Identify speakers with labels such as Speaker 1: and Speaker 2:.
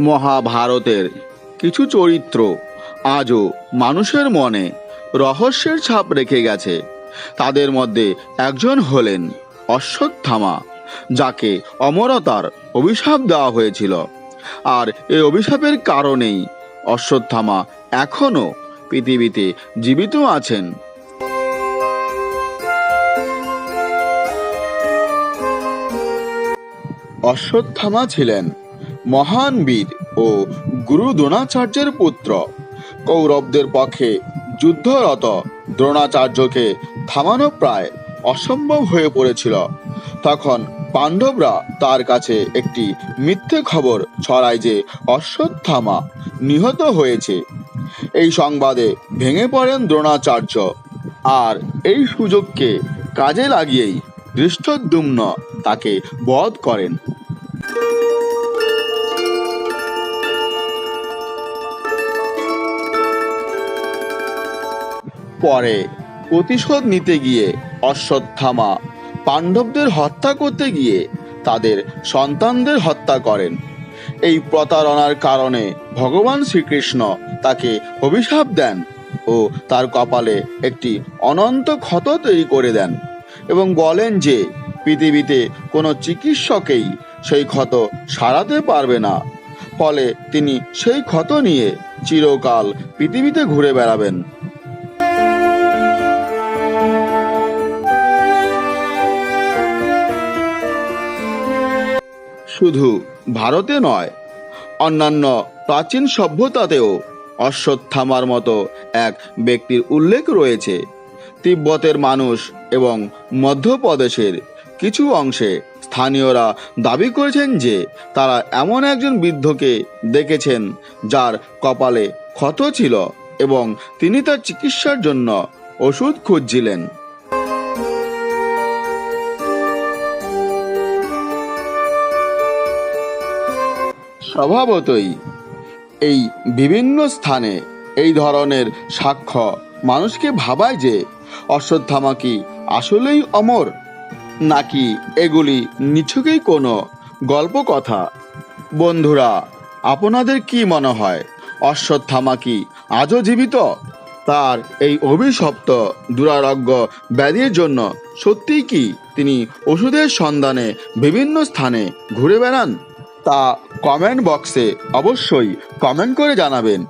Speaker 1: মহাভারতের কিছু চরিত্র আজও মানুষের মনে রহস্যের ছাপ রেখে গেছে। তাদের মধ্যে একজন হলেন অশ্বত্থামা, যাকে অমরতার অভিশাপ দেওয়া হয়েছিল। আর এই অভিশাপের কারণেই অশ্বত্থামা এখনও পৃথিবীতে জীবিত আছেন। অশ্বত্থামা ছিলেন মহান বীর ও গুরু দ্রোণাচার্যের পুত্র। কৌরবদের পক্ষে যুদ্ধরত দ্রোণাচার্যকে থামানো প্রায় অসম্ভব হয়ে পড়েছিল। তখন পাণ্ডবরা তার কাছে একটি মিথ্যে খবর ছড়ায় যে অশ্বত্থামা নিহত হয়েছে। এই সংবাদে ভেঙে পড়েন দ্রোণাচার্য, আর এই সুযোগকে কাজে লাগিয়েই ধৃষ্টদ্যুম্ন তাকে বধ করেন। পরে প্রতিশোধ নিতে গিয়ে অশ্বত্থামা পাণ্ডবদের হত্যা করতে গিয়ে তাদের সন্তানদের হত্যা করেন। এই প্রতারণার কারণে ভগবান শ্রীকৃষ্ণ তাকে অভিশাপ দেন ও তার কপালে একটি অনন্ত ক্ষত তৈরি করে দেন এবং বলেন যে পৃথিবীতে কোনো চিকিৎসকেই সেই ক্ষত সারাতে পারবে না। ফলে তিনি সেই ক্ষত নিয়ে চিরকাল পৃথিবীতে ঘুরে বেড়াবেন। শুধু ভারতে নয়, অন্যান্য প্রাচীন সভ্যতাতেও অশ্বত্থামার মতো এক ব্যক্তির উল্লেখ রয়েছে। তিব্বতের মানুষ এবং মধ্যপ্রদেশের কিছু অংশে স্থানীয়রা দাবি করেছেন যে তারা এমন একজন বৃদ্ধকে দেখেছেন যার কপালে ক্ষত ছিল এবং তিনি তার চিকিৎসার জন্য ওষুধ খুঁজছিলেন। স্বভাবতই এই বিভিন্ন স্থানে এই ধরনের সাক্ষ্য মানুষকে ভাবায় যে অশ্বত্থামা কি আসলেই অমর, নাকি এগুলি নিছকই কোনো গল্প কথা। বন্ধুরা, আপনাদের কি মনে হয়, অশ্বত্থামা কি আজও জীবিত? তার এই অভিশপ্ত দুরারোগ্য ব্যাধির জন্য সত্যিই কি তিনি ওষুধের সন্ধানে বিভিন্ন স্থানে ঘুরে বেড়ান? তা কমেন্ট বক্সে অবশ্যই কমেন্ট করে জানাবেন।